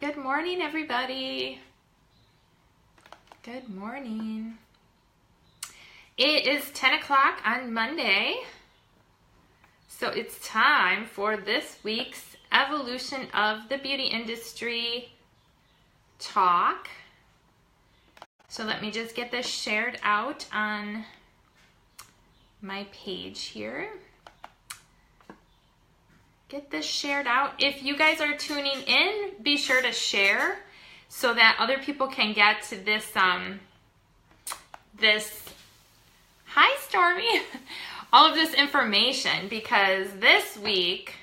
Good morning, everybody. Good morning. It is 10 o'clock on Monday, so it's time for this week's Evolution of the Beauty Industry talk. So let me just get this shared out on my page here. Get this shared out. If you guys are tuning in, be sure to share so that other people can get to this, hi Stormy, all of this information, because this week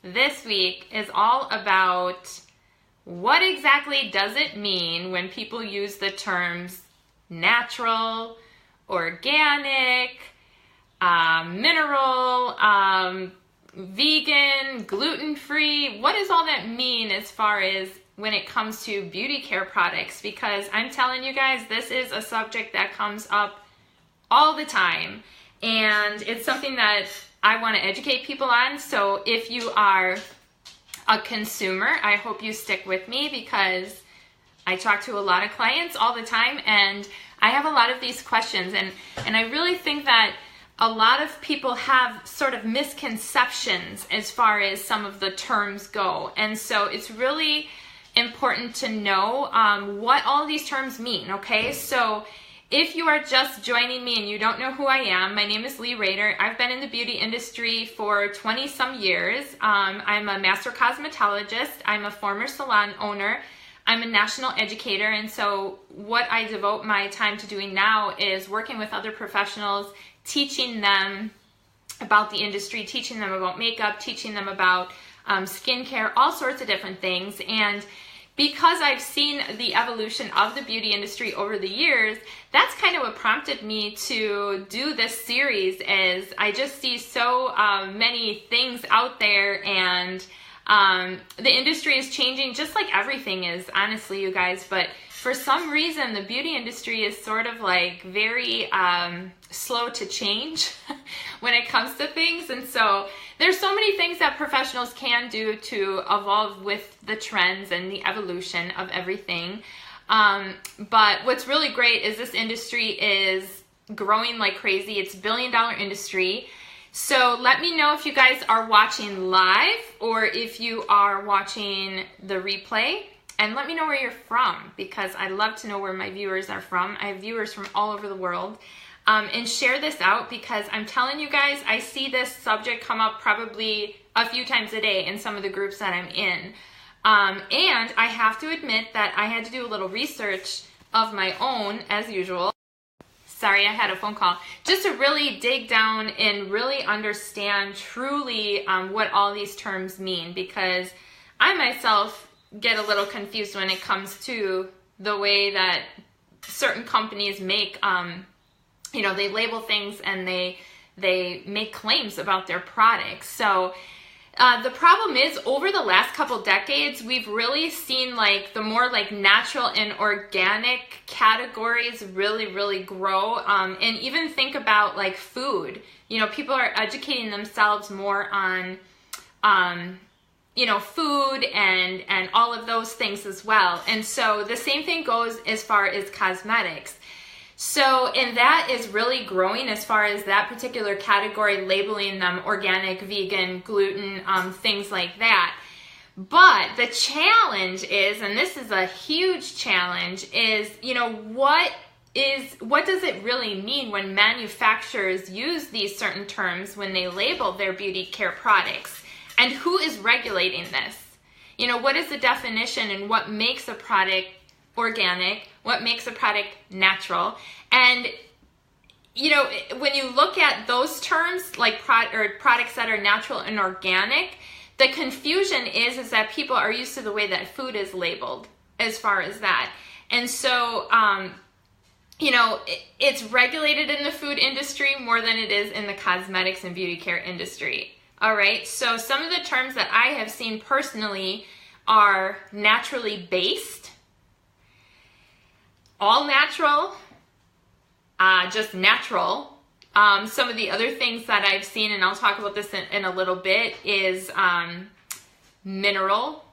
is all about what exactly does it mean when people use the terms natural, organic, mineral, vegan, gluten-free. What does all that mean as far as when it comes to beauty care products? Because I'm telling you guys, this is a subject that comes up all the time, and it's something that I want to educate people on. So if you are a consumer, I hope you stick with me, because I talk to a lot of clients all the time, and I have a lot of these questions, and I really think that a lot of people have sort of misconceptions as far as some of the terms go. And so it's really important to know what all these terms mean, okay? So if you are just joining me and you don't know who I am, my name is Lee Rader. I've been in the beauty industry for 20 some years. I'm a master cosmetologist. I'm a former salon owner. I'm a national educator, and so what I devote my time to doing now is working with other professionals, teaching them about the industry, teaching them about makeup, teaching them about skincare, all sorts of different things. And because I've seen the evolution of the beauty industry over the years, that's kind of what prompted me to do this series, as I just see so many things out there, and the industry is changing just like everything is, honestly, you guys. But for some reason, the beauty industry is sort of like very slow to change when it comes to things. And so there's so many things that professionals can do to evolve with the trends and the evolution of everything. But what's really great is this industry is growing like crazy. It's a billion-dollar industry. So let me know if you guys are watching live or if you are watching the replay. And let me know where you're from, because I love to know where my viewers are from. I have viewers from all over the world. And share this out, because I'm telling you guys, I see this subject come up probably a few times a day in some of the groups that I'm in. And I have to admit that I had to do a little research of my own, as usual. Sorry, I had a phone call. Just to really dig down and really understand truly what all these terms mean, because I myself get a little confused when it comes to the way that certain companies make, they label things and they make claims about their products. So the problem is, over the last couple decades, we've really seen like the more like natural and organic categories really grow. And even think about like food. People are educating themselves more on food and all of those things as well. And so the same thing goes as far as cosmetics. So, and that is really growing as far as that particular category, labeling them organic, vegan, gluten, things like that. But the challenge is, and this is a huge challenge, is, what does it really mean when manufacturers use these certain terms when they label their beauty care products? And who is regulating this? What is the definition, and what makes a product organic? What makes a product natural? And, when you look at those terms, like products that are natural and organic, the confusion is that people are used to the way that food is labeled as far as that. And so, it's regulated in the food industry more than it is in the cosmetics and beauty care industry. All right, so some of the terms that I have seen personally are naturally based, all natural, just natural. Some of the other things that I've seen, and I'll talk about this in a little bit, is mineral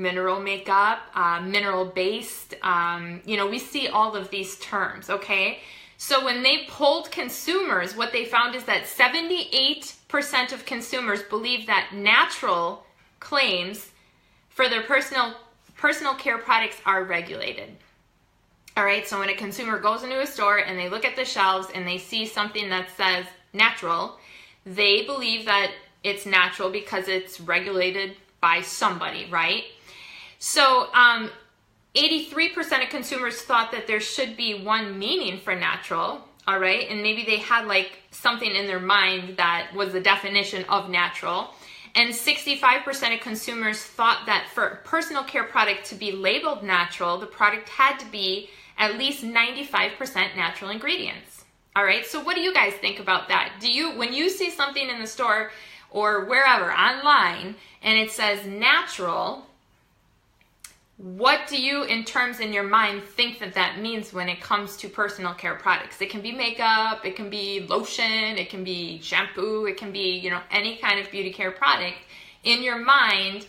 mineral makeup, mineral-based, you know, we see all of these terms, okay? So when they polled consumers, what they found is that 78% of consumers believe that natural claims for their personal care products are regulated. All right, so when a consumer goes into a store and they look at the shelves and they see something that says natural, they believe that it's natural because it's regulated by somebody, right? So 83% of consumers thought that there should be one meaning for natural, all right? And maybe they had like something in their mind that was the definition of natural. And 65% of consumers thought that for a personal care product to be labeled natural, the product had to be at least 95% natural ingredients. All right, so what do you guys think about that? Do you, when you see something in the store or wherever, online, and it says natural, what do you, in terms in your mind, think that that means when it comes to personal care products? It can be makeup, it can be lotion, it can be shampoo, it can be, you know, any kind of beauty care product. In your mind,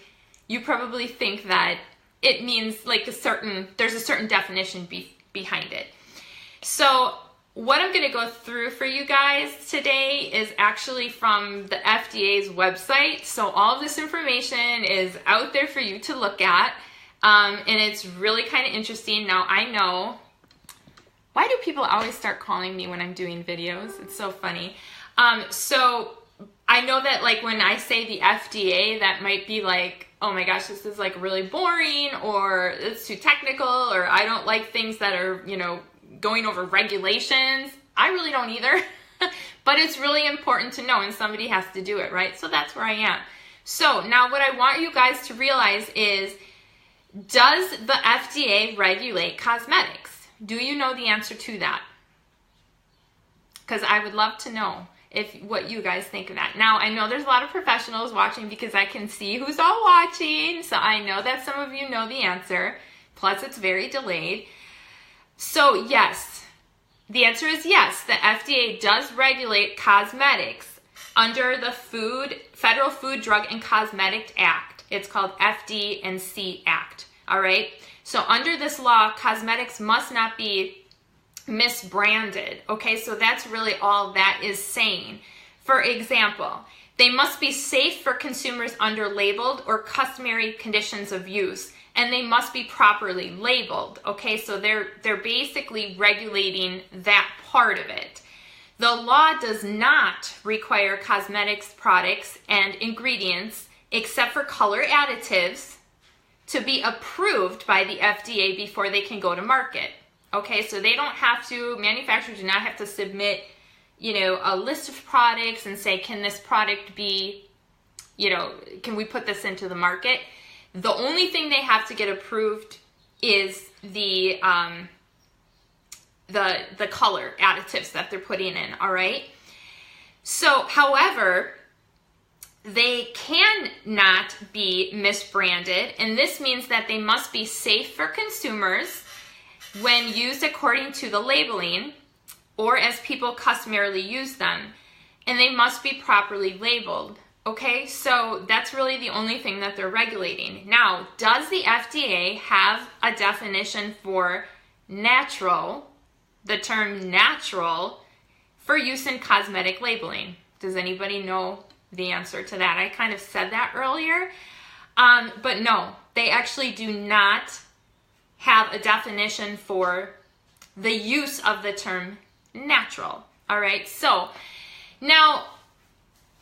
you probably think that it means like there's a certain definition behind it. So what I'm going to go through for you guys today is actually from the FDA's website. So all of this information is out there for you to look at. And it's really kind of interesting. Now, I know, why do people always start calling me when I'm doing videos? It's so funny. So I know that like when I say the FDA, that might be like, oh my gosh, this is like really boring, or it's too technical, or I don't like things that are, you know, going over regulations. I really don't either, but it's really important to know and somebody has to do it, right? So that's where I am. So now what I want you guys to realize is, does the FDA regulate cosmetics? Do you know the answer to that? Because I would love to know what you guys think of that. Now, I know there's a lot of professionals watching because I can see who's all watching. So I know that some of you know the answer. Plus, it's very delayed. So yes, the answer is yes. The FDA does regulate cosmetics under the Federal Food, Drug, and Cosmetic Act. It's called FD&C Act, all right? So under this law, cosmetics must not be misbranded, okay? So that's really all that is saying. For example, they must be safe for consumers under labeled or customary conditions of use, and they must be properly labeled, okay? So they're basically regulating that part of it. The law does not require cosmetics products and ingredients, except for color additives, to be approved by the FDA before they can go to market. Okay, so they don't have to, manufacturers do not have to submit, you know, a list of products and say, can this product be, you know, can we put this into the market? The only thing they have to get approved is the color additives that they're putting in, all right? So, however, they cannot be misbranded, and this means that they must be safe for consumers when used according to the labeling or as people customarily use them, and they must be properly labeled. Okay, so that's really the only thing that they're regulating. Now, does the FDA have a definition for natural, the term natural, for use in cosmetic labeling? Does anybody know the answer to that? I kind of said that earlier, but no, they actually do not have a definition for the use of the term natural. All right, so now,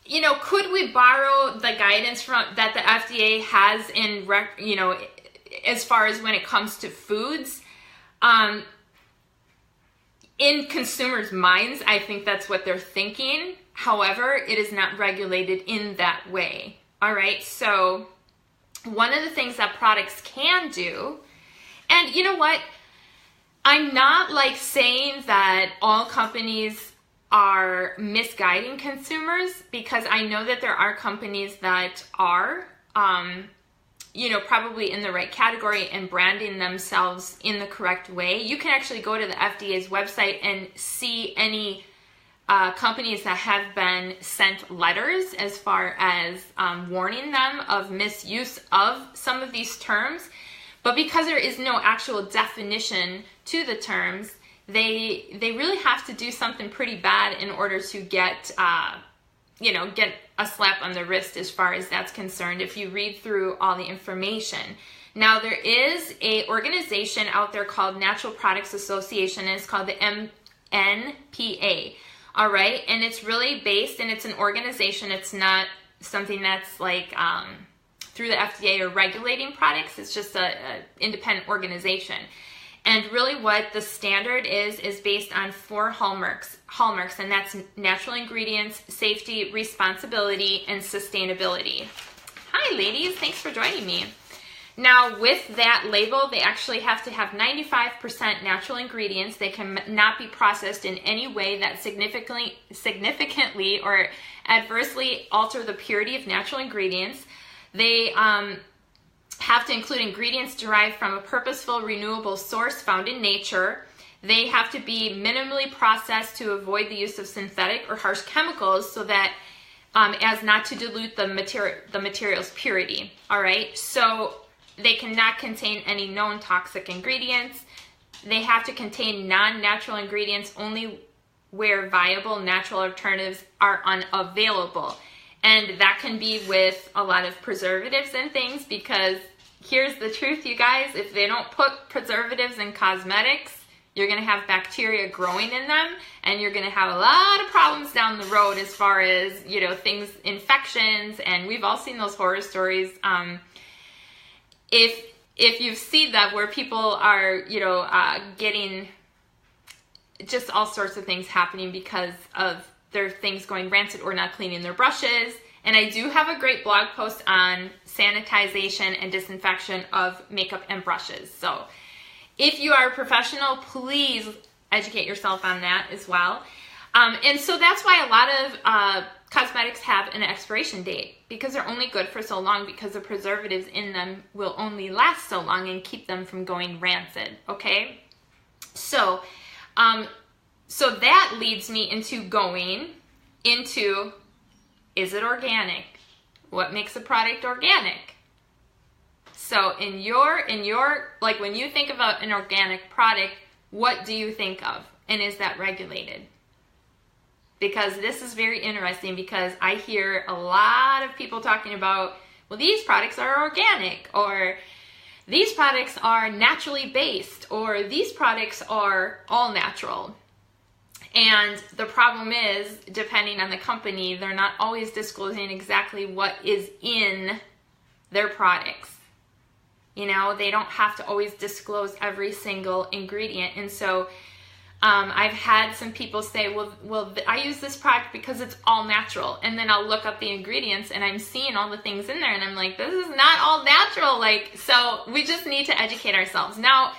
you know, could we borrow the guidance from that the FDA has in, you know, as far as when it comes to foods? In consumers' minds, I think that's what they're thinking. However, it is not regulated in that way. All right, so one of the things that products can do, and you know what? I'm not like saying that all companies are misguiding consumers, because I know that there are companies that are, you know, probably in the right category and branding themselves in the correct way. You can actually go to the FDA's website and see any companies that have been sent letters as far as warning them of misuse of some of these terms. But because there is no actual definition to the terms, they really have to do something pretty bad in order to get get a slap on the wrist as far as that's concerned, if you read through all the information. Now, there is a organization out there called Natural Products Association, and it's called the NPA, all right? And it's really based, and it's an organization. It's not something that's like through the FDA or regulating products. It's just a independent organization. And really what the standard is based on 4 hallmarks, and that's natural ingredients, safety, responsibility, and sustainability. Hi ladies, thanks for joining me. Now with that label, they actually have to have 95% natural ingredients. They cannot be processed in any way that significantly or adversely alter the purity of natural ingredients. They have to include ingredients derived from a purposeful, renewable source found in nature. They have to be minimally processed to avoid the use of synthetic or harsh chemicals, so that as not to dilute the material's purity. All right, so they cannot contain any known toxic ingredients. They have to contain non-natural ingredients only where viable natural alternatives are unavailable. And that can be with a lot of preservatives and things, because here's the truth, you guys. If they don't put preservatives in cosmetics, you're going to have bacteria growing in them, and you're going to have a lot of problems down the road as far as, things, infections, and we've all seen those horror stories. If you've seen that, where people are, getting just all sorts of things happening because of their things going rancid or not cleaning their brushes. And I do have a great blog post on sanitization and disinfection of makeup and brushes. So if you are a professional, please educate yourself on that as well. And so that's why a lot of cosmetics have an expiration date, because they're only good for so long, because the preservatives in them will only last so long and keep them from going rancid, okay? So that leads me into going into, is it organic? What makes a product organic? So in your, like when you think about an organic product, what do you think of? And is that regulated? Because this is very interesting, because I hear a lot of people talking about, well, these products are organic, or these products are naturally based, or these products are all natural. And the problem is, depending on the company, they're not always disclosing exactly what is in their products. They don't have to always disclose every single ingredient. And so I've had some people say, well, I use this product because it's all natural. And then I'll look up the ingredients and I'm seeing all the things in there and I'm like, this is not all natural. So we just need to educate ourselves. Now,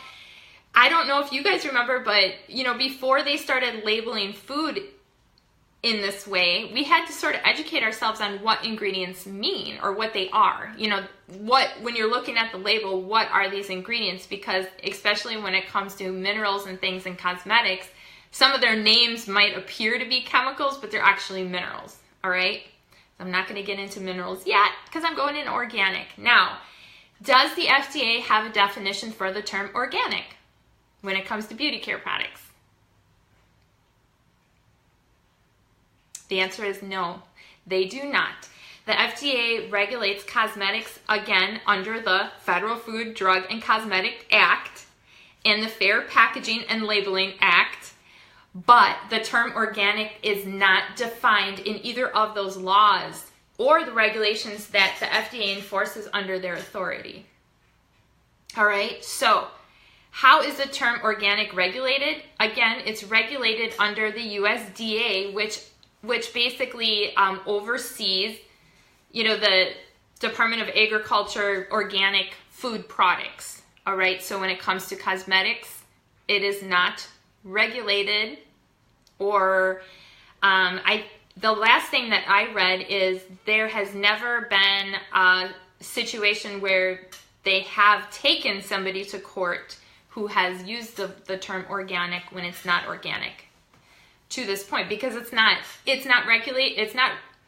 I don't know if you guys remember, but before they started labeling food in this way, we had to sort of educate ourselves on what ingredients mean, or what they are. When you're looking at the label, what are these ingredients? Because especially when it comes to minerals and things in cosmetics, some of their names might appear to be chemicals, but they're actually minerals, all right? So I'm not going to get into minerals yet, because I'm going in organic. Now, does the FDA have a definition for the term organic when it comes to beauty care products? The answer is no, they do not. The FDA regulates cosmetics, again, under the Federal Food, Drug, and Cosmetic Act and the Fair Packaging and Labeling Act, but the term organic is not defined in either of those laws or the regulations that the FDA enforces under their authority. All right, so how is the term organic regulated? Again, it's regulated under the USDA, which basically oversees, the Department of Agriculture organic food products. All right, so when it comes to cosmetics, it is not regulated, or the last thing that I read is there has never been a situation where they have taken somebody to court who has used the term organic when it's not organic. to this point, because it's not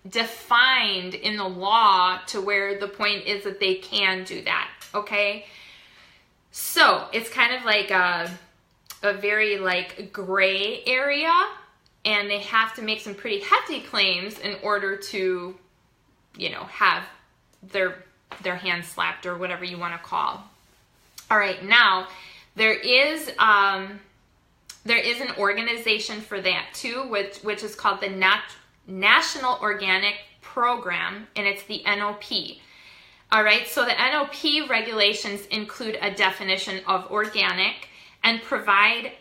defined in the law to where the point is that they can do that, okay? So it's kind of like a very like gray area, and they have to make some pretty hefty claims in order to, you know, have their hands slapped or whatever you want to call. All right, now there is an organization for that too, which is called the National Organic Program, and it's the NOP. All right, so the NOP regulations include a definition of organic and provide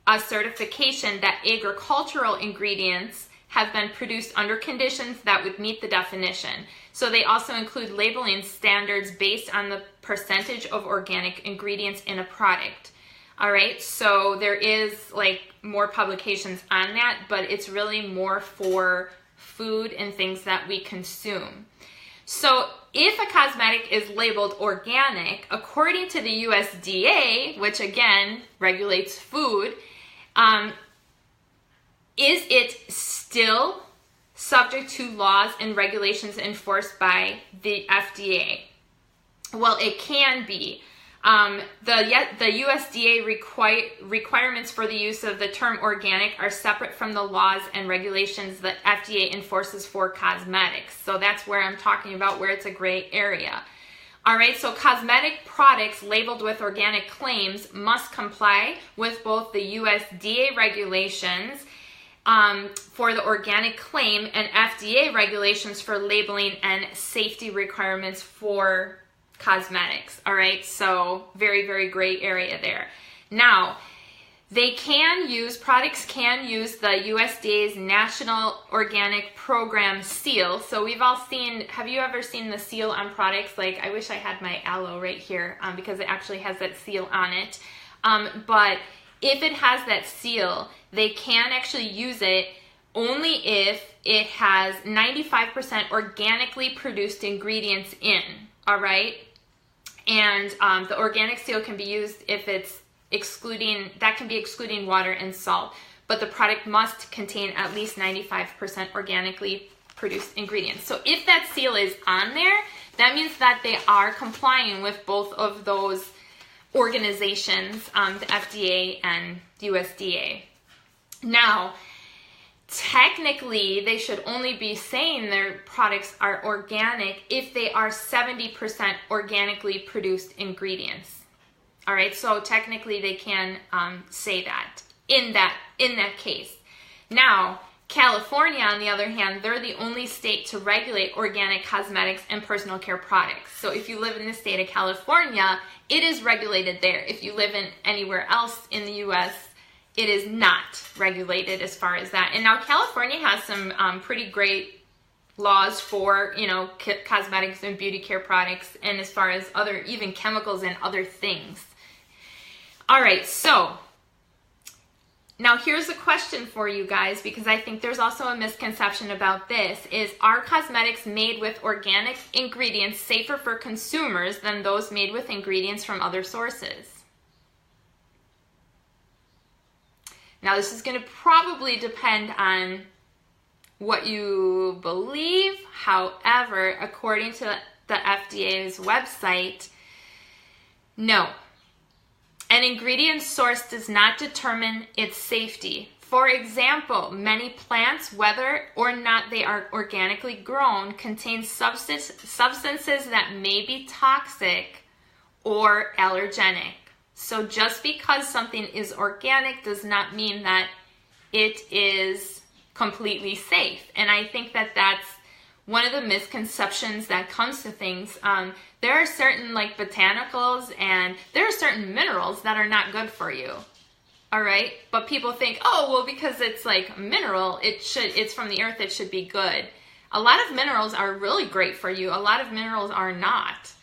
a certification that agricultural ingredients have been produced under conditions that would meet the definition. So they also include labeling standards based on the percentage of organic ingredients in a product. All right, so there is like more publications on that, but it's really more for food and things that we consume. So if a cosmetic is labeled organic, according to the USDA, which again regulates food, is it still subject to laws and regulations enforced by the FDA? Well, it can be. The USDA requirements for the use of the term organic are separate from the laws and regulations that FDA enforces for cosmetics. So that's where I'm talking about where it's a gray area. All right, so cosmetic products labeled with organic claims must comply with both the USDA regulations for the organic claim and FDA regulations for labeling and safety requirements for cosmetics. All right, so very, very gray area there. Now, products can use the USDA's National Organic Program seal. So we've all seen, have you ever seen the seal on products? Like, I wish I had my aloe right here because it actually has that seal on it. But if it has that seal, they can actually use it only if it has 95% organically produced ingredients in, all right? And the organic seal can be used if it's excluding water and salt, but the product must contain at least 95% organically produced ingredients. So if that seal is on there, that means that they are complying with both of those organizations, the FDA and USDA. Now, technically, they should only be saying their products are organic if they are 70% organically produced ingredients. All right, so technically they can say that in that case. Now, California, on the other hand, they're the only state to regulate organic cosmetics and personal care products. So if you live in the state of California, it is regulated there. If you live in anywhere else in the U.S., it is not regulated as far as that. And now California has some pretty great laws for, you know, cosmetics and beauty care products, and as far as other, even chemicals and other things. All right, so now here's a question for you guys, because I think there's also a misconception about this, is are cosmetics made with organic ingredients safer for consumers than those made with ingredients from other sources? Now, this is going to probably depend on what you believe. However, according to the FDA's website, no. An ingredient source does not determine its safety. For example, many plants, whether or not they are organically grown, contain substances that may be toxic or allergenic. So just because something is organic does not mean that it is completely safe. And I think that that's one of the misconceptions that comes to things. There are certain like botanicals and there are certain minerals that are not good for you. All right. But people think, oh, well, because it's like a mineral, it's from the earth, it should be good. A lot of minerals are really great for you. A lot of minerals are not.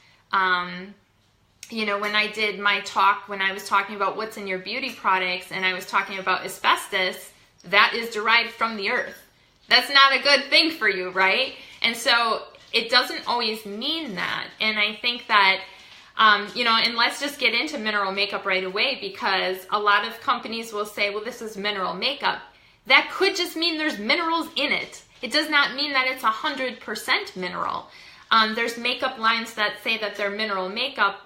You know, when I did my talk, when I was talking about what's in your beauty products and I was talking about asbestos, that is derived from the earth. That's not a good thing for you, right? And so it doesn't always mean that. And I think that, you know, and let's just get into mineral makeup right away, because a lot of companies will say, well, this is mineral makeup. that could just mean there's minerals in it. It does not mean that it's 100% mineral. There's makeup lines that say that they're mineral makeup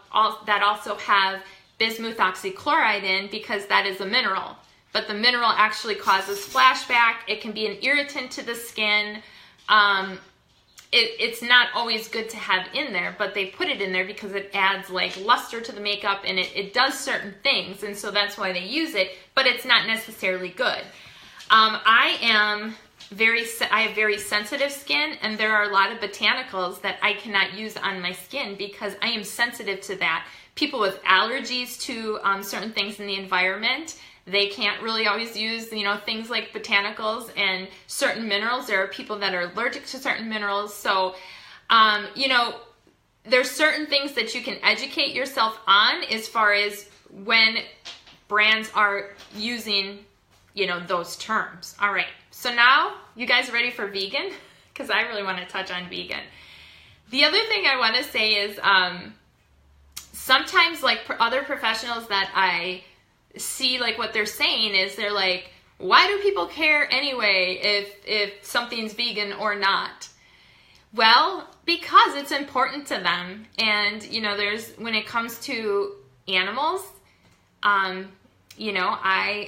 that also have bismuth oxychloride in, because that is a mineral. But the mineral actually causes flashback. It can be an irritant to the skin. It's not always good to have in there, but they put it in there because it adds like luster to the makeup, and it does certain things, and so that's why they use it, but it's not necessarily good. I have very sensitive skin, and there are a lot of botanicals that I cannot use on my skin because I am sensitive to that. People with allergies to certain things in the environment, they can't really always use, things like botanicals and certain minerals. There are people that are allergic to certain minerals. So, there's certain things that you can educate yourself on as far as when brands are using, those terms. All right. So now, you guys ready for vegan? Because I really want to touch on vegan. The other thing I want to say is sometimes, like, other professionals that I see, like, what they're saying is they're like, why do people care anyway if something's vegan or not? Well, because it's important to them. And, when it comes to animals, I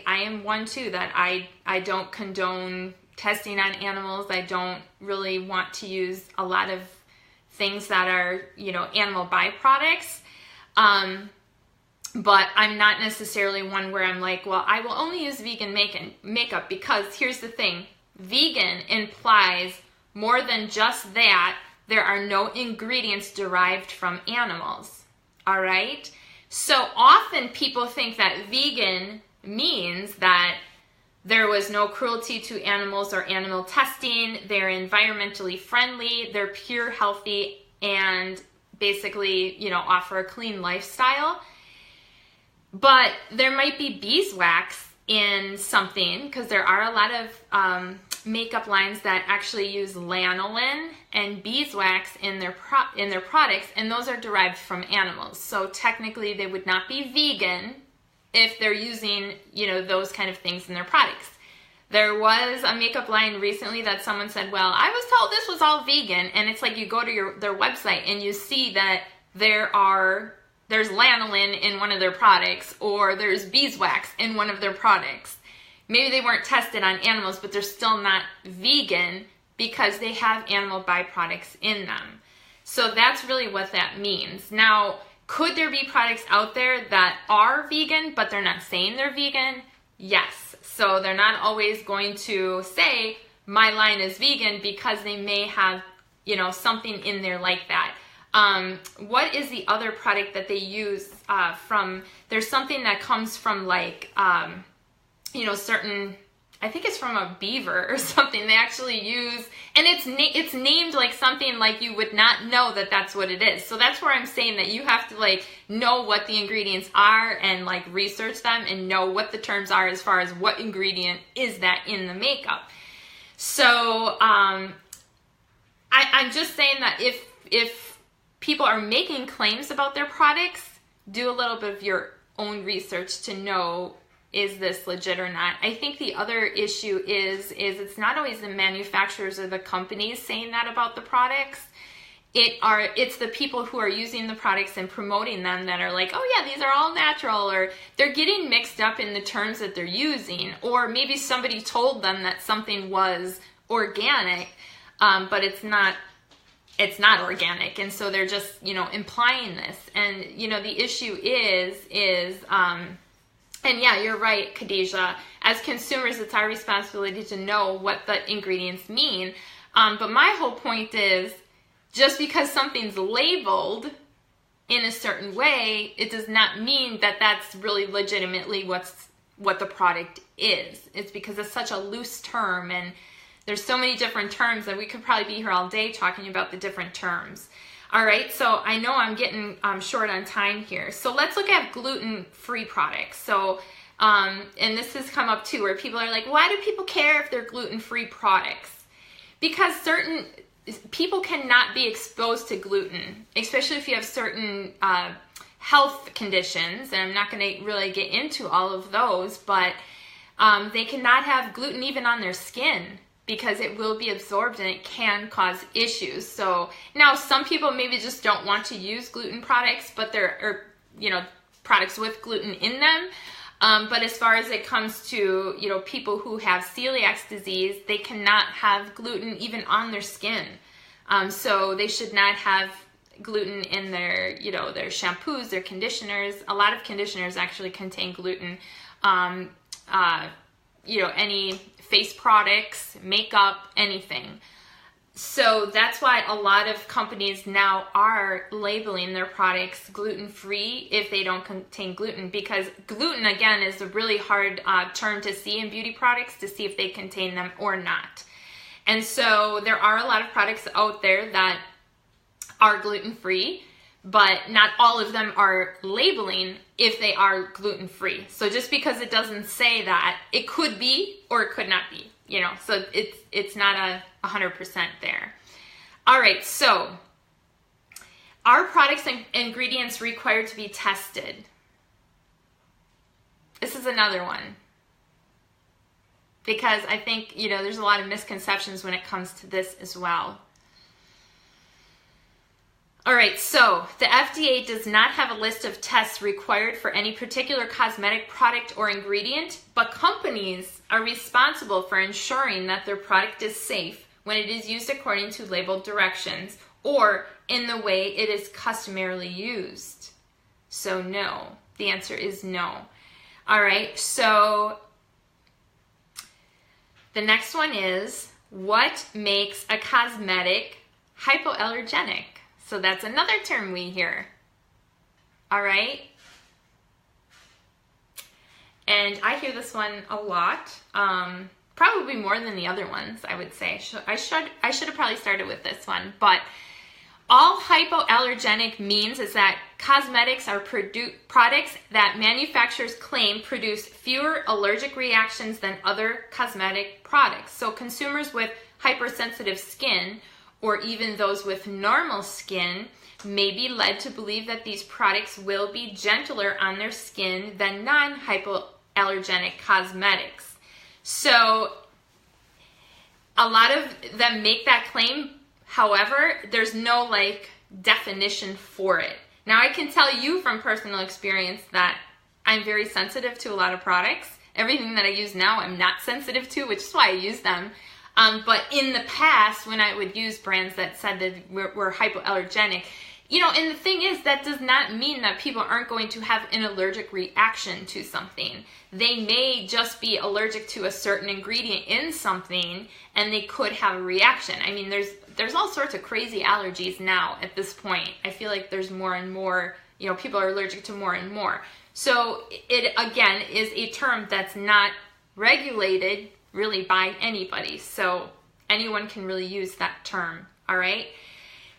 am one too that I don't condone testing on animals. I don't really want to use a lot of things that are, animal byproducts. But I'm not necessarily one where I'm like, well, I will only use vegan makeup, because here's the thing. Vegan implies more than just that. There are no ingredients derived from animals. All right? So often people think that vegan means that there was no cruelty to animals or animal testing. They're environmentally friendly. They're pure, healthy, and basically, offer a clean lifestyle. But there might be beeswax in something, because there are a lot of makeup lines that actually use lanolin and beeswax in their products, and those are derived from animals. So technically they would not be vegan if they're using, those kind of things in their products. There was a makeup line recently that someone said, well, I was told this was all vegan, and it's like you go to their website and you see that there's lanolin in one of their products, or there's beeswax in one of their products. Maybe they weren't tested on animals, but they're still not vegan because they have animal byproducts in them. So that's really what that means. Now, could there be products out there that are vegan, but they're not saying they're vegan? Yes. So they're not always going to say, my line is vegan, because they may have, something in there like that. What is the other product that they use there's something that comes from like, certain, I think it's from a beaver or something they actually use, and it's named like something like you would not know that that's what it is. So that's where I'm saying that you have to like know what the ingredients are and like research them and know what the terms are as far as what ingredient is that in the makeup. So I'm just saying that if people are making claims about their products, do a little bit of your own research to know, is this legit or not? I think the other issue is it's not always the manufacturers or the companies saying that about the products. It's the people who are using the products and promoting them that are like, oh yeah, these are all natural, or they're getting mixed up in the terms that they're using, or maybe somebody told them that something was organic, but it's not organic, and so they're just, implying this. And, the issue is, and yeah, you're right, Khadijah, as consumers, it's our responsibility to know what the ingredients mean. But my whole point is, just because something's labeled in a certain way, it does not mean that that's really legitimately what the product is. It's because it's such a loose term, and there's so many different terms that we could probably be here all day talking about the different terms. All right, so I know I'm getting short on time here. So let's look at gluten-free products. So, and this has come up too, where people are like, why do people care if they're gluten-free products? Because certain people cannot be exposed to gluten, especially if you have certain health conditions, and I'm not going to really get into all of those, but They cannot have gluten even on their skin because it will be absorbed and it can cause issues. So now some people maybe just don't want to use gluten products, but there are, products with gluten in them. But as far as it comes to, people who have celiac disease, they cannot have gluten even on their skin. So they should not have gluten in their, their shampoos, their conditioners. A lot of conditioners actually contain gluten. Any face products, makeup, anything. So that's why a lot of companies now are labeling their products gluten-free if they don't contain gluten, because gluten, again, is a really hard term to see in beauty products to see if they contain them or not. And so there are a lot of products out there that are gluten-free, but not all of them are labeling if they are gluten-free. So just because it doesn't say that, it could be or it could not be, so it's not 100% there. All right, so are products and ingredients required to be tested? This is another one, because I think, there's a lot of misconceptions when it comes to this as well. All right, so the FDA does not have a list of tests required for any particular cosmetic product or ingredient, but companies are responsible for ensuring that their product is safe when it is used according to labeled directions or in the way it is customarily used. So no, the answer is no. All right, so the next one is, what makes a cosmetic hypoallergenic? So that's another term we hear. All right. And I hear this one a lot, probably more than the other ones, I would say. I should have probably started with this one. But all hypoallergenic means is that cosmetics are products that manufacturers claim produce fewer allergic reactions than other cosmetic products. So consumers with hypersensitive skin, or even those with normal skin, may be led to believe that these products will be gentler on their skin than non-hypoallergenic cosmetics. So a lot of them make that claim. However, there's no definition for it. Now, I can tell you from personal experience that I'm very sensitive to a lot of products. Everything that I use now, I'm not sensitive to, which is why I use them. But in the past, when I would use brands that said that we're hypoallergenic, and the thing is, that does not mean that people aren't going to have an allergic reaction to something. They may just be allergic to a certain ingredient in something, and they could have a reaction. I mean, there's all sorts of crazy allergies now at this point. I feel like there's more and more, people are allergic to more and more. So it, again, is a term that's not regulated really by anybody. So anyone can really use that term, all right?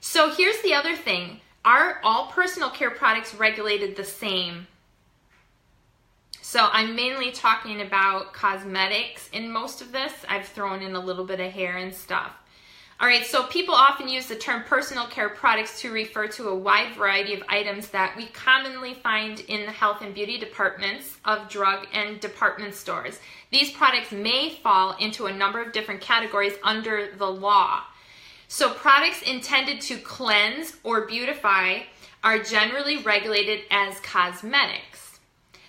So here's the other thing. Are all personal care products regulated the same? So I'm mainly talking about cosmetics in most of this. I've thrown in a little bit of hair and stuff. All right, so people often use the term personal care products to refer to a wide variety of items that we commonly find in the health and beauty departments of drug and department stores. These products may fall into a number of different categories under the law. So products intended to cleanse or beautify are generally regulated as cosmetics.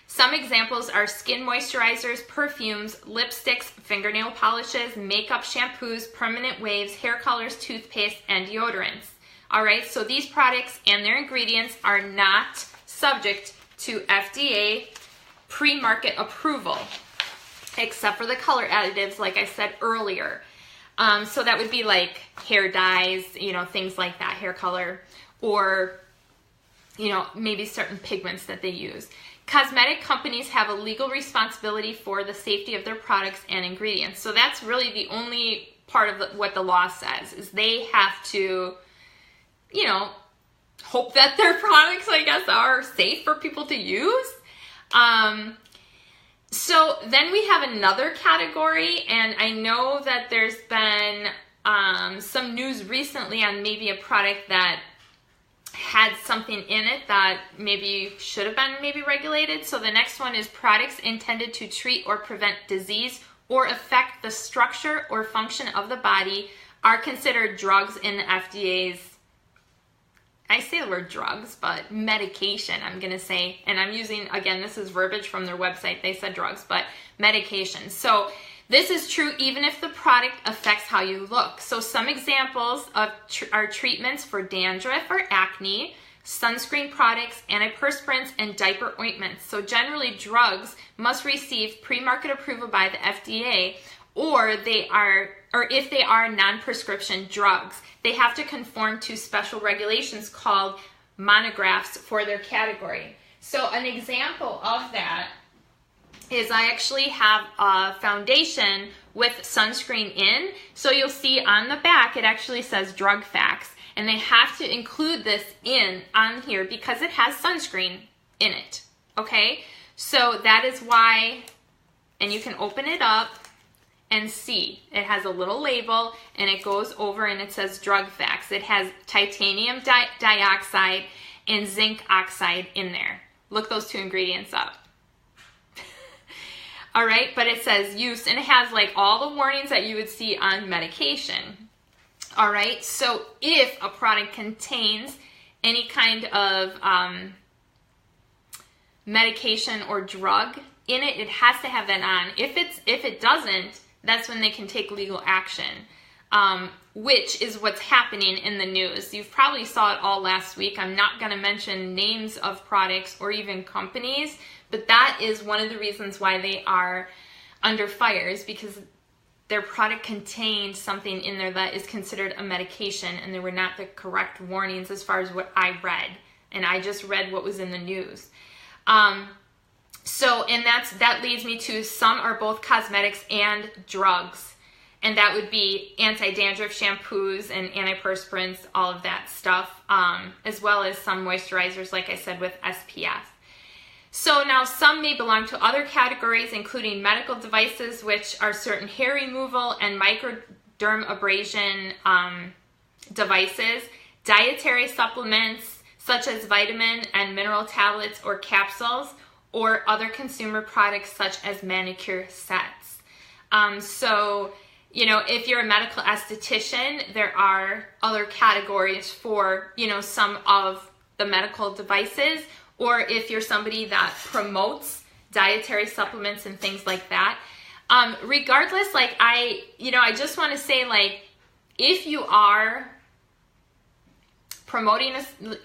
Some examples are skin moisturizers, perfumes, lipsticks, fingernail polishes, makeup, shampoos, permanent waves, hair colors, toothpaste, and deodorants. All right, so these products and their ingredients are not subject to FDA pre-market approval, except for the color additives, like I said earlier. So that would be like hair dyes, things like that, hair color, or, maybe certain pigments that they use. Cosmetic companies have a legal responsibility for the safety of their products and ingredients. So that's really the only part of what the law says, is they have to, hope that their products, I guess, are safe for people to use. So then we have another category, and I know that there's been some news recently on maybe a product that had something in it that maybe should have been maybe regulated. So the next one is products intended to treat or prevent disease or affect the structure or function of the body are considered drugs in the FDA's, I say the word drugs, but medication, I'm going to say, and I'm using, again, this is verbiage from their website. They said drugs, but medication. So this is true even if the product affects how you look. So some examples of are treatments for dandruff or acne, sunscreen products, antiperspirants, and diaper ointments. So generally drugs must receive pre-market approval by the FDA, or if they are non-prescription drugs, they have to conform to special regulations called monographs for their category. So an example of that is I actually have a foundation with sunscreen in. So you'll see on the back, it actually says drug facts, and they have to include this on here because it has sunscreen in it, okay? So that is why, and you can open it up and see, it has a little label and it goes over and it says drug facts. It has titanium dioxide and zinc oxide in there. Look those two ingredients up. All right, but it says use, and it has like all the warnings that you would see on medication. All right, so if a product contains any kind of medication or drug in it, it has to have that on. If it doesn't, that's when they can take legal action, which is what's happening in the news. You've probably saw it all last week. I'm not going to mention names of products or even companies, but that is one of the reasons why they are under fire, is because their product contained something in there that is considered a medication, and there were not the correct warnings as far as what I read, and I just read what was in the news. So, and that leads me to some are both cosmetics and drugs, and that would be anti-dandruff shampoos and antiperspirants, all of that stuff, as well as some moisturizers, like I said, with SPF. So now some may belong to other categories, including medical devices, which are certain hair removal and microdermabrasion devices, dietary supplements, such as vitamin and mineral tablets or capsules, or other consumer products such as manicure sets. So, you know, if you're a medical esthetician, there are other categories for, you know, some of the medical devices, or if you're somebody that promotes dietary supplements and things like that. Regardless, like I just want to say, like, if you are promoting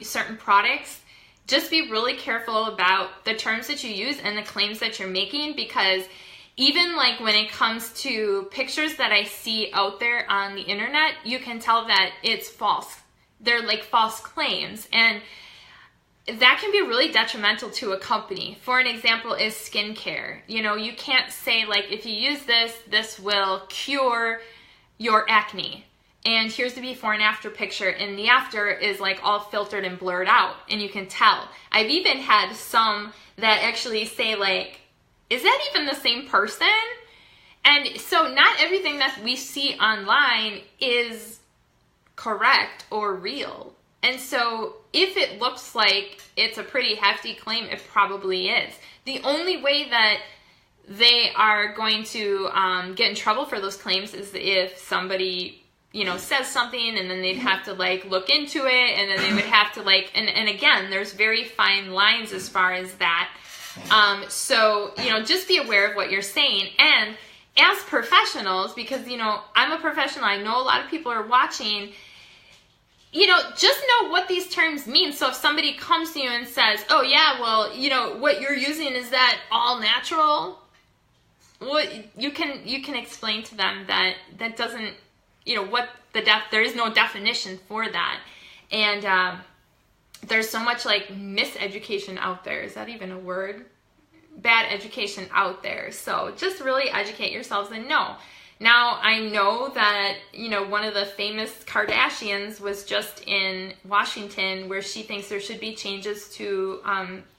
certain products, just be really careful about the terms that you use and the claims that you're making, because even like when it comes to pictures that I see out there on the internet, you can tell that it's false. They're like false claims, and that can be really detrimental to a company. For an example is skincare. You know, you can't say like, if you use this, this will cure your acne. And here's the before and after picture, and the after is like all filtered and blurred out, and you can tell. I've even had some that actually say like, is that even the same person? And so not everything that we see online is correct or real. And so if it looks like it's a pretty hefty claim, it probably is. The only way that they are going to get in trouble for those claims is if somebody, you know, says something, and then they'd have to like look into it, and then they would have to like, and again, there's very fine lines as far as that. So, you know, just be aware of what you're saying. And as professionals, because, you know, I'm a professional, I know a lot of people are watching, you know, just know what these terms mean. So if somebody comes to you and says, oh yeah, well, you know, what you're using, is that all natural? Well, you can explain to them that that doesn't, you know, what there is no definition for that. And there's so much like miseducation out there. Is that even a word? Bad education out there. So just really educate yourselves and know. Now, I know that, you know, one of the famous Kardashians was just in Washington, where she thinks there should be changes to,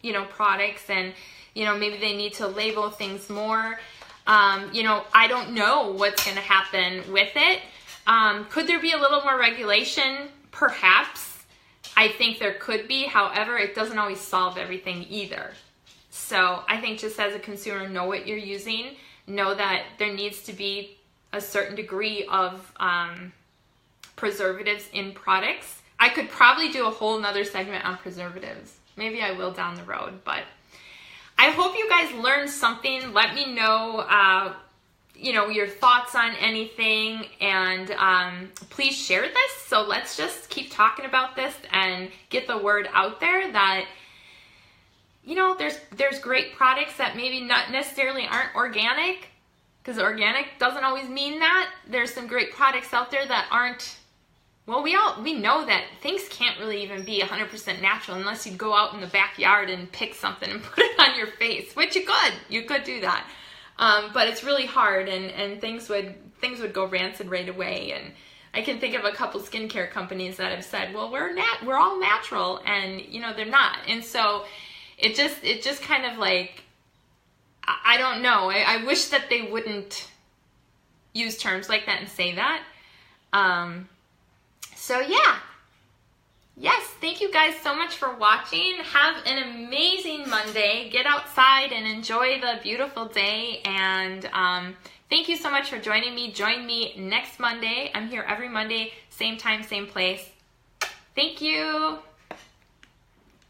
you know, products, and, you know, maybe they need to label things more. You know, I don't know what's going to happen with it. Could there be a little more regulation? Perhaps. I think there could be. However, it doesn't always solve everything either. So I think just as a consumer, know what you're using. Know that there needs to be a certain degree of preservatives in products. I could probably do a whole nother segment on preservatives. Maybe I will down the road, but I hope you guys learned something. Let me know, your thoughts on anything, and please share this. So let's just keep talking about this and get the word out there that, there's great products that maybe not necessarily aren't organic, because organic doesn't always mean that. There's some great products out there that aren't, well, we know that things can't really even be 100% natural unless you go out in the backyard and pick something and put it on your face, which you could do that. But it's really hard, and things would go rancid right away. And I can think of a couple skincare companies that have said, well, we're all natural, and they're not. And so it just kind of like, I don't know. I wish that they wouldn't use terms like that and say that. So yeah. Yes, thank you guys so much for watching. Have an amazing Monday. Get outside and enjoy the beautiful day. And thank you so much for joining me. Join me next Monday. I'm here every Monday, same time, same place. Thank you.